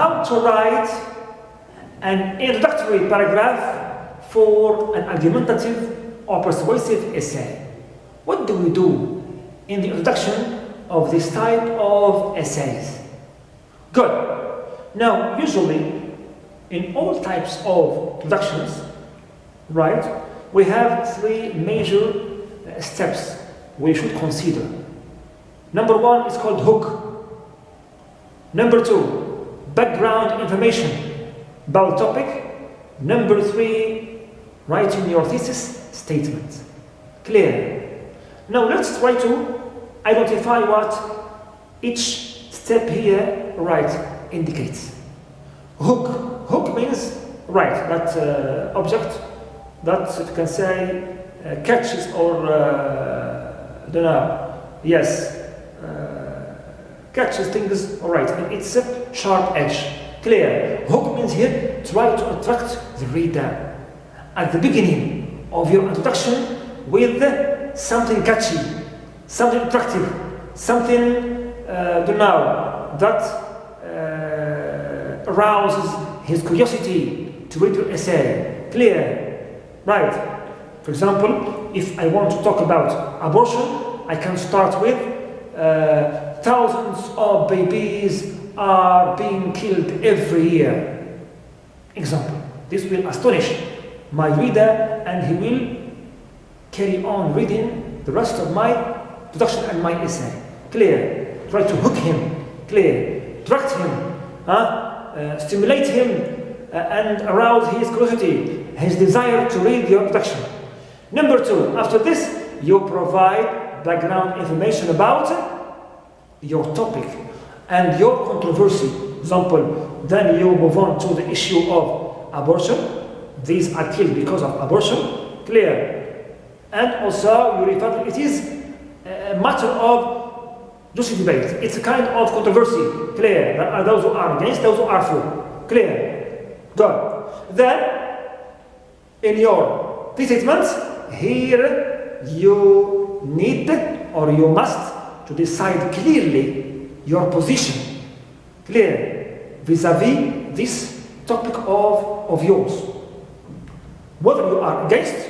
how to write an introductory paragraph for an argumentative or persuasive essay. What do we do in the introduction of this type of essays? Good. Now, usually, in all types of introductions, right, we have three major steps we should consider. Number one is called hook. Number two, background information about the topic. Number three, writing your thesis statement. Clear? Now let's try to identify what each step here, right, indicates. Hook. Hook means, right, that object that you can say catches or I don't know, yes, catches things, alright, and it's a sharp edge. Clear? Hook means here, try to attract the reader at the beginning of your introduction with something catchy, something attractive, something, don't know, that arouses his curiosity to read your essay. Clear? Right. For example, if I want to talk about abortion, I can start with thousands of babies are being killed every year. Example. This will astonish my reader and he will carry on reading the rest of my introduction and my essay. Clear? Try to hook him. Clear? Attract him. Stimulate him and arouse his curiosity, his desire to read your introduction. Number two, after this, you provide background information about your topic and your controversy. Example, then you move on to the issue of abortion. These are killed because of abortion. Clear? And also, you refer to it is a matter of juicy debate. It's a kind of controversy. Clear? There are those who are against, those who are for. Clear? Good. Then, in your statement, here you need or you must to decide clearly your position. Clear? Vis-a-vis this topic of yours. Whether you are against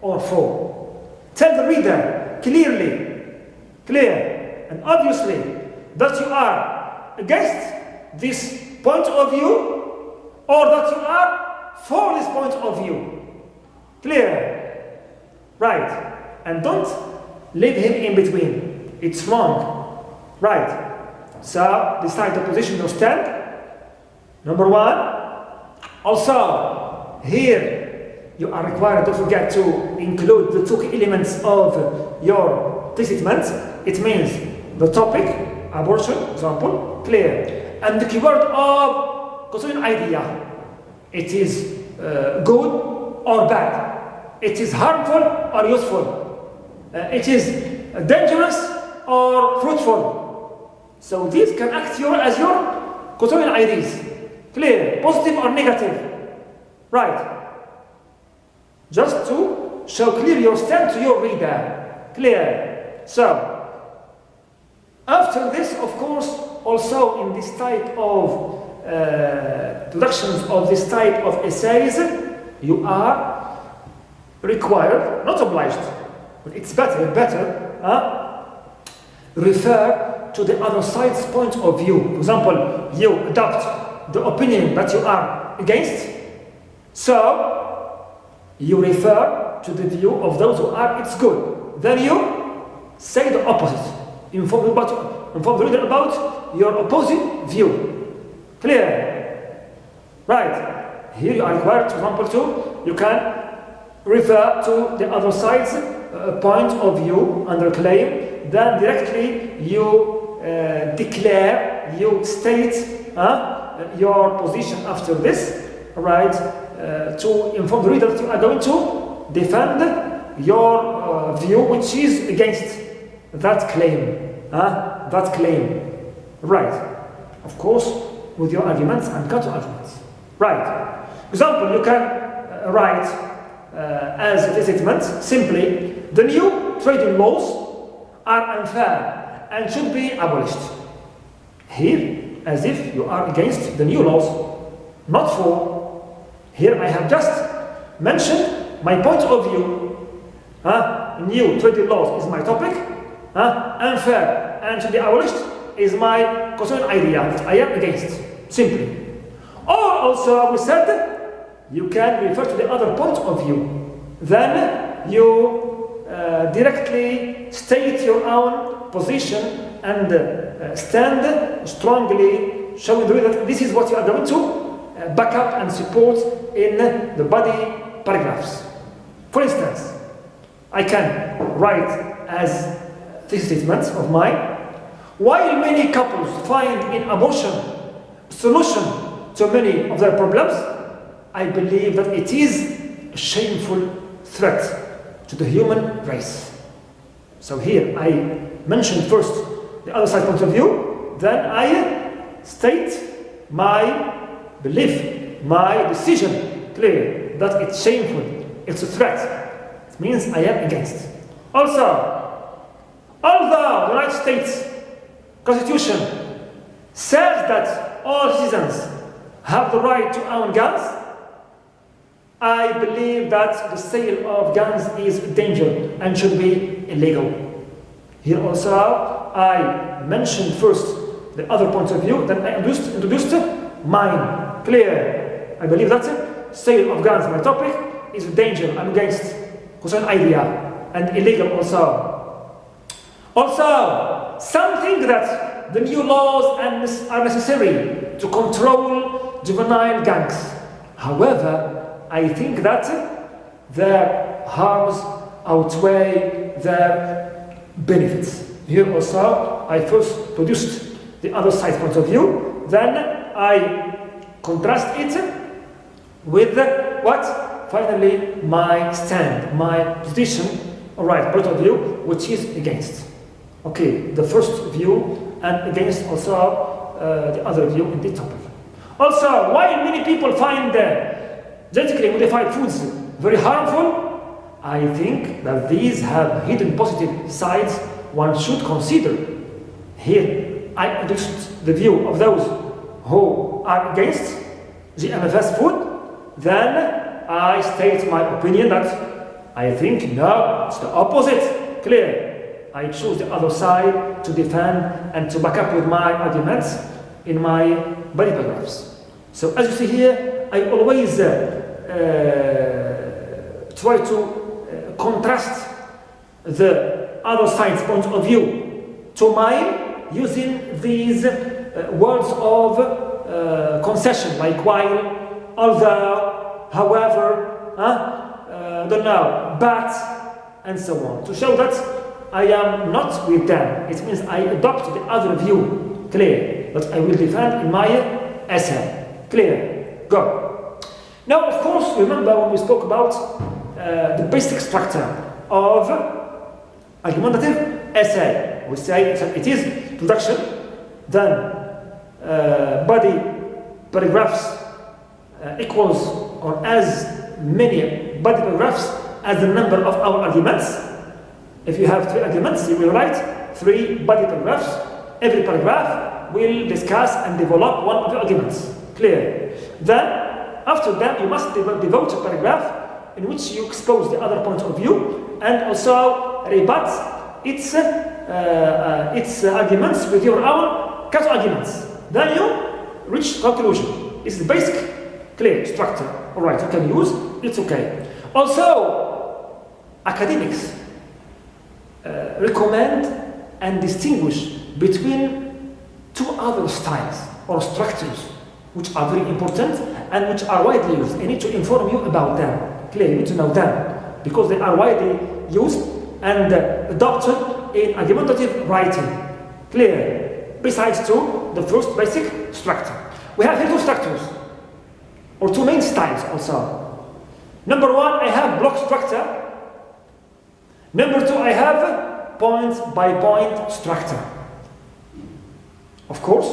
or for. Tell the reader clearly, clear, and obviously that you are against this point of view or that you are for this point of view. Clear? Right. And don't leave him in between. It's wrong. Right. So decide the position you stand. Number one. Also, here you are required, don't forget to include the two elements of your statement. It means the topic, abortion, example, clear, and the keyword of concerning idea. It is good or bad. It is harmful or useful. It is dangerous or fruitful. So these can act as your concerning ideas. Clear, positive or negative. Right. Just to show clear your stand to your reader. Clear. So, after this, of course, also in this type of productions of this type of essays, you are required, not obliged, but it's better, refer to the other side's point of view. For example, you adopt the opinion that you are against, so you refer to the view of those who are it's good. Then you say the opposite. Inform the reader about your opposite view. Clear? Right. Here you are required, for example, you can refer to the other side's point of view under claim. Then directly you declare, you state your position after this, right? To inform the reader that you are going to defend your view which is against that claim. That claim. Right. Of course, with your arguments and counter arguments. Right. Example, you can write as a statement simply, the new trading laws are unfair and should be abolished. Here as if you are against the new laws. Not for. Here I have just mentioned my point of view. New trading laws is my topic. Unfair and to be abolished is my concerning idea that I am against. Simply. Or also we said you can refer to the other point of view. Then you directly state your own position and stand strongly, showing the way that this is what you are going to back up and support in the body paragraphs. For instance, I can write as these statements of mine. While many couples find in abortion a solution to many of their problems, I believe that it is a shameful threat to the human race. So here I mentioned first the other side point of view, then I state my belief, my decision, clear, that it's shameful, it's a threat. It means I am against. Also, although the United States Constitution says that all citizens have the right to own guns, I believe that the sale of guns is a danger and should be illegal. Here also I mentioned first the other point of view, then I introduced mine. Clear. I believe that sale of guns, my topic, is a danger. I'm against concerning idea and illegal also. Also, some think that the new laws are necessary to control juvenile gangs. However, I think that their harms outweigh their benefits. Here also, I first produced the other side point of view, then I contrast it with what? Finally, my stand, my position, alright, point of view, which is against. Okay, the first view and against also the other view in this topic. Also, while many people find genetically modified foods very harmful, I think that these have hidden positive sides one should consider. Here, I introduced the view of those who are against the MFS food. Then I state my opinion that I think no, it's the opposite. Clear. I choose the other side to defend and to back up with my arguments in my body paragraphs. So as you see here, I always try to contrast the other side's point of view to mine using these words of concession, like while, although, however, don't know, but, and so on, to show that I am not with them. It means I adopt the other view, clear, that I will defend in my essay. Clear. Go. Now, of course, remember when we spoke about the basic structure of argumentative essay. We say it is introduction, then body paragraphs equals or as many body paragraphs as the number of our arguments. If you have 3 arguments, you will write 3 body paragraphs. Every paragraph will discuss and develop one of the arguments. Clear. Then, after that, you must devote a paragraph in which you expose the other point of view and also rebut its arguments with your own counter arguments. Then you reach conclusion. It's the basic, clear structure. All right, you can use. It's okay. Also, academics recommend and distinguish between 2 other styles or structures which are very important and which are widely used. I need to inform you about them. Clear, you need to know them because they are widely used and adopted in argumentative writing. Clear. Besides the first basic structure. We have here 2 structures or 2 main styles also. Number 1, I have block structure. Number 2, I have point-by-point structure. Of course,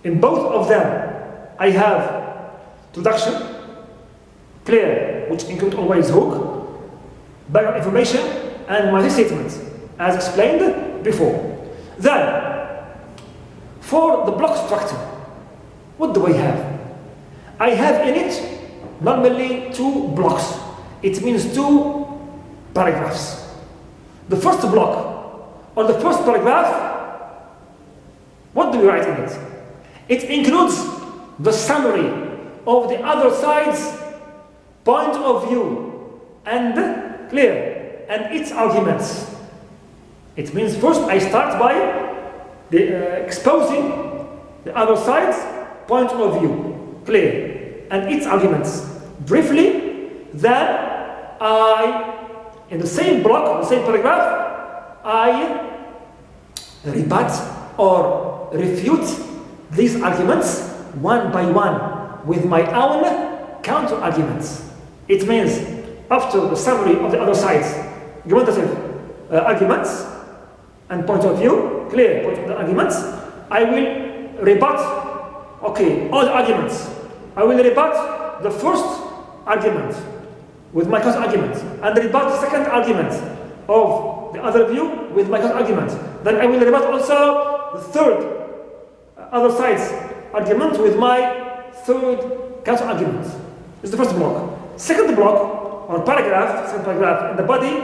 in both of them, I have introduction, clear, which include always hook, background information, and my statements, as explained before. Then, For the block structure, what do I have? I have in it normally 2 blocks. It means 2 paragraphs. The first block or the first paragraph, what do we write in it? It includes the summary of the other side's point of view and clear and its arguments. It means first I start by exposing the other side's point of view, clear, and its arguments briefly. Then in the same block, the same paragraph, I rebut or refute these arguments one by one with my own counter arguments. It means after the summary of the other side's argumentative arguments and point of view, clear point of the arguments, I will rebut, all the arguments. I will rebut the first argument with my counter argument and rebut the second argument of the other view with my counter argument. Then I will rebut also the third other side's argument with my third counter argument. This is the first block. Second block or paragraph, second paragraph in the body,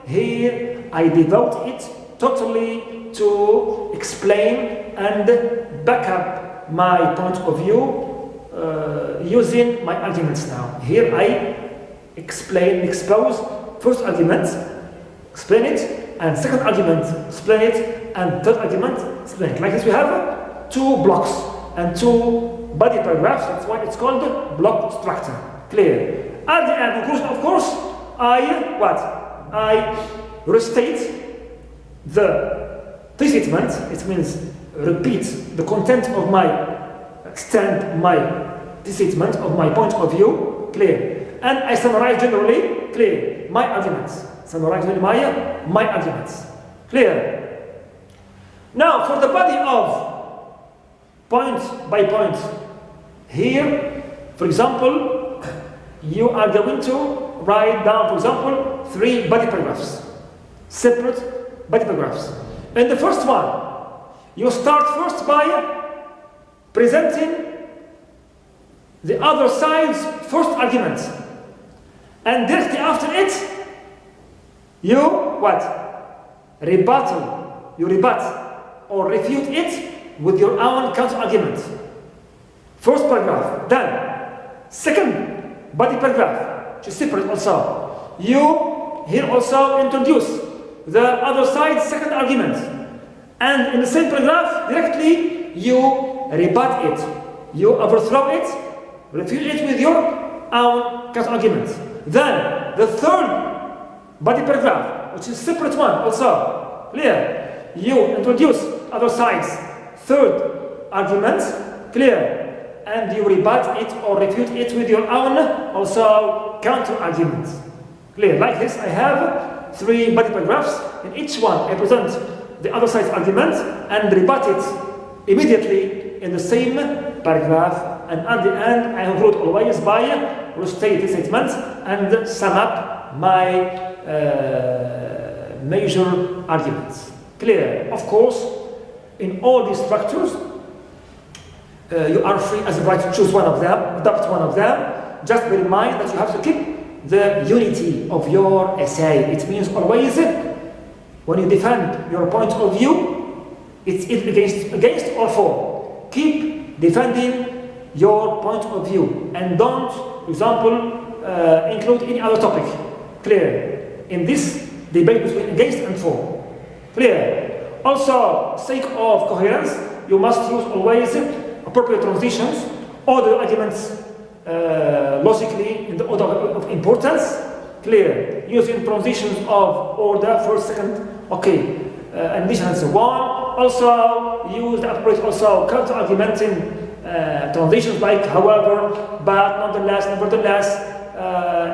here I devote it totally to explain and back up my point of view using my arguments now. Here I expose first argument, explain it, and second argument, explain it, and third argument, explain it. Like this we have 2 blocks and 2 body paragraphs. That's why it's called block structure. Clear. At the end conclusion, of course, I restate the statement. It means repeat the content of extend my statement of my point of view, clear. And I summarize generally, clear, my arguments. Summarize generally my arguments, clear. Now for the body of point by point, here, for example, you are going to write down, for example, 3 body paragraphs, separate body paragraphs. In the first one, you start first by presenting the other side's first argument, and directly after it, you rebut or refute it with your own counter argument. First paragraph. Then second body paragraph, which is separate also. You here also introduce the other side's second argument, and in the same paragraph directly you rebut it, you overthrow it, refute it with your own counter argument. Then the third body paragraph, which is separate one also, clear, you introduce other side's third argument, clear, and you rebut it or refute it with your own also counter argument, clear. Like this I have 3 body paragraphs. In each one I present the other side's argument and rebut it immediately in the same paragraph, and at the end I conclude always by restate the statement and sum up my major arguments, clear. Of course, in all these structures you are free as a right to choose one of them, adopt one of them. Just bear in mind that you have to keep the unity of your essay. It means always when you defend your point of view, it's against or for. Keep defending your point of view and don't, for example, include any other topic, clear, in this debate between against and for, clear. Also, sake of coherence, you must use always appropriate transitions, all the arguments logically in the order of importance, clear, using transitions of order, first, second, and this and so on. Also use the appropriate counter-argumenting transitions like however, but, nonetheless, nevertheless,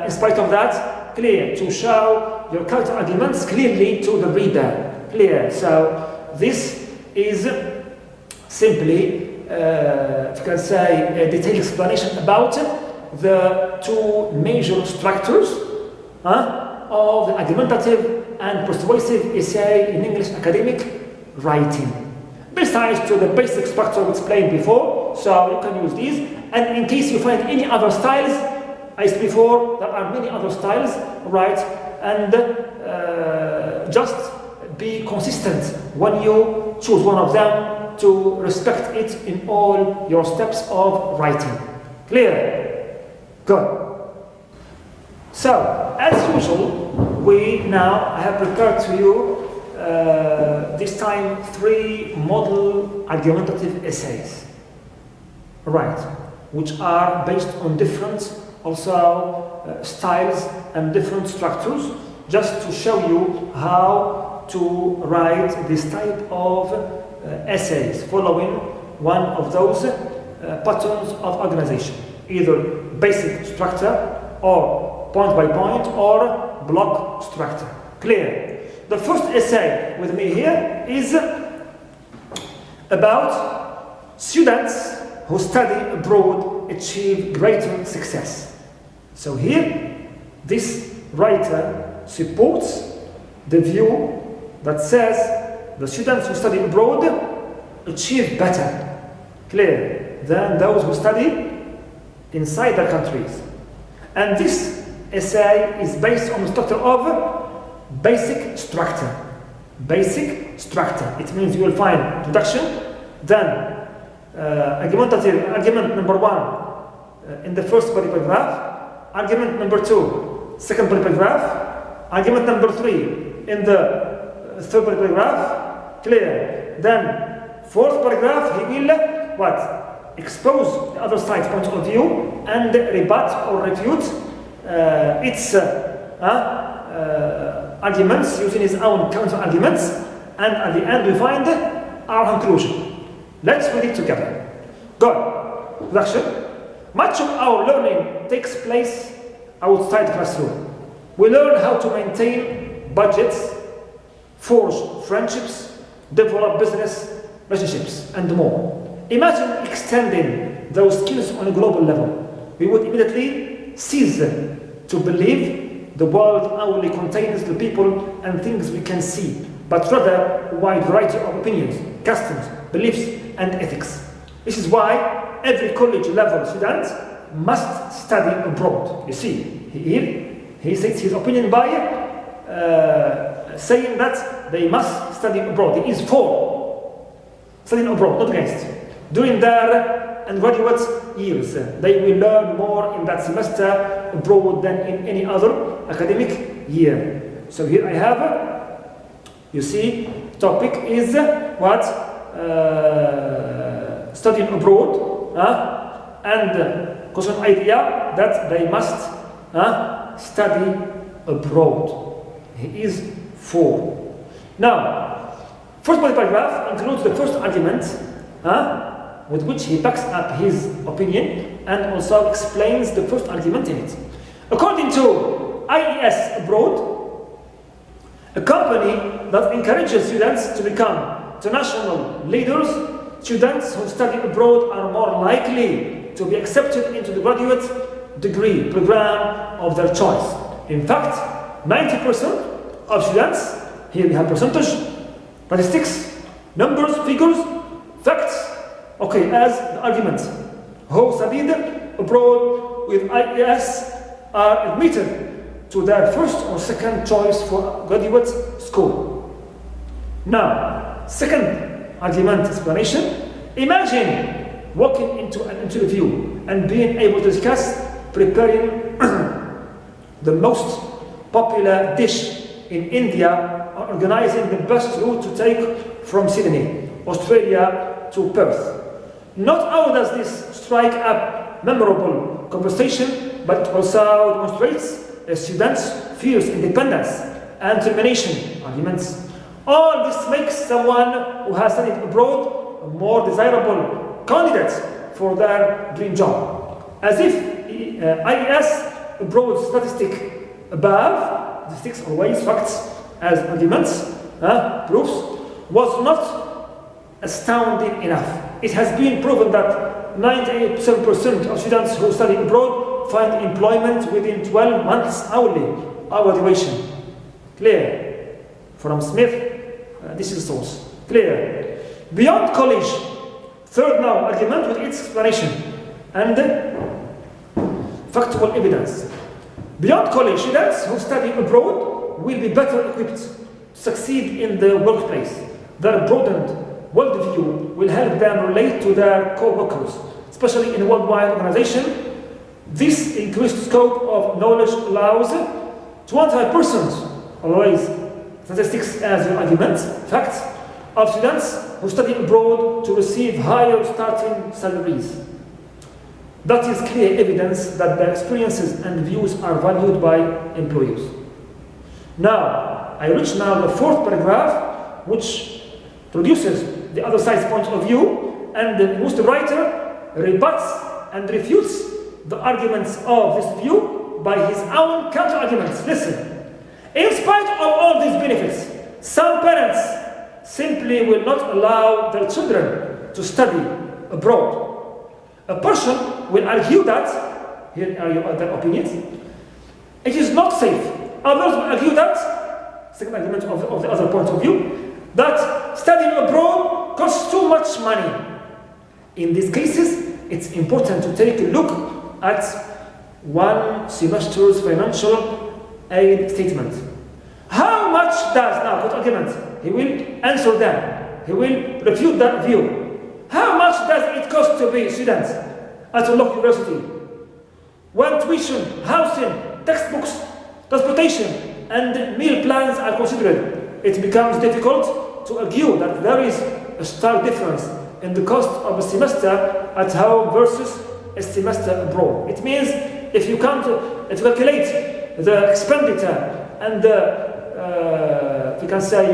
in spite of that, clear, to show your counter-arguments clearly to the reader, clear. So this is simply if you can say, a detailed explanation about the 2 major structures of the argumentative and persuasive essay in English academic writing. besides to the basic structure explained before. So you can use these. And in case you find any other styles, I said before, there are many other styles, right? And just be consistent when you choose one of them to respect it in all your steps of writing. Clear? Good. So, as usual, I have prepared to you this time 3 model argumentative essays, right, which are based on different styles and different structures, just to show you how to write this type of essays following one of those patterns of organization, either basic structure or point by point or block structure. Clear? The first essay with me here is about students who study abroad achieve greater success. So here, this writer supports the view that says the students who study abroad achieve better, clear, than those who study inside their countries. And this essay is based on the structure of basic structure. Basic structure. It means you will find introduction, then argument number 1 in the first paragraph, argument number 2, second paragraph, argument number 3 in the third paragraph, clear. Then fourth paragraph, he will what? Expose the other side's point of view and rebut or refute its arguments using his own counter arguments, and at the end we find our conclusion. Let's read it together. Good. Introduction. Much of our learning takes place outside the classroom. We learn how to maintain budgets, forge friendships, develop business relationships, and more. Imagine extending those skills on a global level. We would immediately cease to believe the world only contains the people and things we can see, but rather a wide variety of opinions, customs, beliefs, and ethics. This is why every college level student must study abroad. You see, he states his opinion by saying that they must study abroad. He is for studying abroad, not against. During their undergraduate years, they will learn more in that semester abroad than in any other academic year. So here I have, you see, topic is what? Studying abroad, and question idea that they must study abroad. He is for. Now, first paragraph includes the first argument, with which he backs up his opinion and also explains the first argument in it. According to IES Abroad, a company that encourages students to become international leaders, students who study abroad are more likely to be accepted into the graduate degree program of their choice. In fact, 90% of students, here we have percentage, statistics, numbers, figures, facts, okay, as the argument, who studied abroad with IES are admitted to their first or second choice for graduate school. Now, second argument explanation. Imagine walking into an interview and being able to discuss preparing the most popular dish in India or organizing the best route to take from Sydney, Australia to Perth. Not only does this strike up memorable conversation, but it also demonstrates a student's fierce independence and determination arguments. All this makes someone who has studied abroad a more desirable candidate for their dream job. As if IES abroad statistic above, statistics always facts as arguments, proofs, was not astounding enough. It has been proven that 97% of students who study abroad find employment within 12 months only, our duration. Clear? From Smith, this is source. Clear? Beyond college, third now argument with its explanation and factual evidence. Beyond college, students who study abroad will be better equipped to succeed in the workplace. Their broadened worldview will help them relate to their co-workers, especially in a worldwide organization. This increased scope of knowledge allows 25%, always statistics as your argument, facts, of students who study abroad to receive higher starting salaries. That is clear evidence that their experiences and views are valued by employers. Now, I reach now the fourth paragraph, which produces the other side's point of view, and in which the writer rebuts and refutes the arguments of this view by his own counter-arguments. Listen. In spite of all these benefits, some parents simply will not allow their children to study abroad. A person will argue that, here are your other opinions, it is not safe. Others will argue that, second argument of the other point of view, that studying abroad costs too much money. In these cases, it's important to take a look at one semester's financial aid statement. How much does, now put argument, he will answer them, he will refute that view. How much does it cost to be students at a local university? When tuition, housing, textbooks, transportation, and meal plans are considered, it becomes difficult to argue that there is a stark difference in the cost of a semester at home versus a semester abroad. It means if you calculate the expenditure and the, we can say,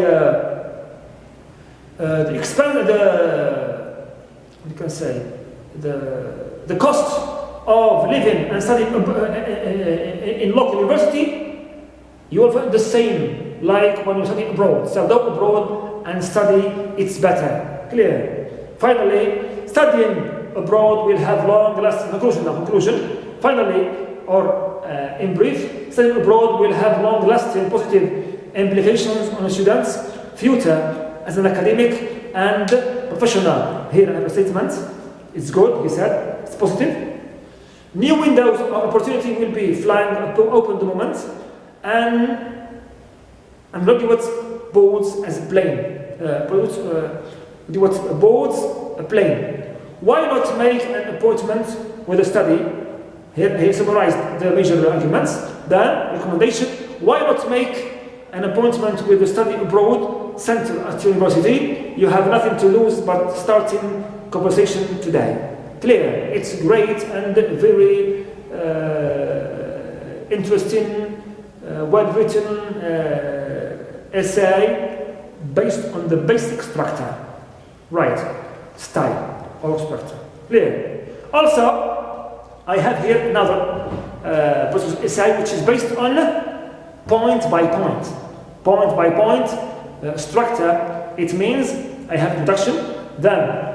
the cost of living and studying in local university, you will find the same like when you study abroad. So go abroad and study, it's better. Clear? Finally, studying abroad will have long-lasting conclusion. Finally, or in brief, studying abroad will have long-lasting positive implications on a student's future as an academic and professional. Here I have a statement. It's good, he said. It's positive. New windows of opportunity will be flying open the moment, and graduate boards as a plane. Boards a plane. Why not make an appointment with a study? Here he summarized the major arguments. Then, recommendation, why not make an appointment with a study abroad center at university? You have nothing to lose but starting conversation today. Clear, it's great and very interesting, well-written essay based on the basic structure. Right, style or structure. Clear. Also, I have here another essay which is based on point by point structure. It means I have introduction, then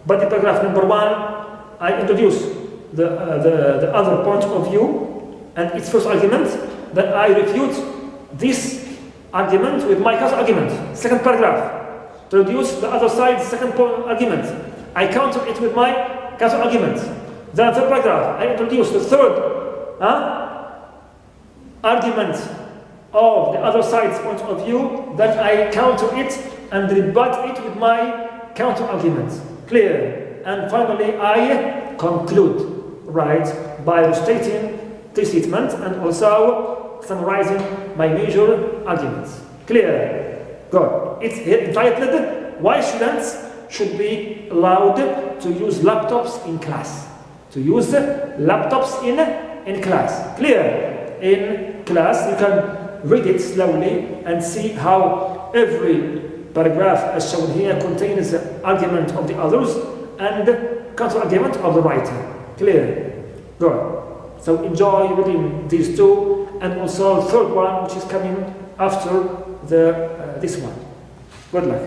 body paragraph number 1, I introduce the other point of view and its first argument, then I refute this argument with my counter argument. Second paragraph, to introduce the other side's second argument. I counter it with my counter argument. Then third paragraph, I introduce the third argument of the other side's point of view. Then I counter it and rebut it with my counter argument. Clear? And finally, I conclude, right, by stating the statement and also summarizing my major arguments. Clear? Good. It's here entitled, Why Students Should Be Allowed to Use Laptops in Class. To use laptops in class. Clear? In class, you can read it slowly and see how every paragraph as shown here contains the argument of the others and counter-argument of the writer. Clear? Good. So enjoy reading these two and also the third one which is coming after this one. Good luck.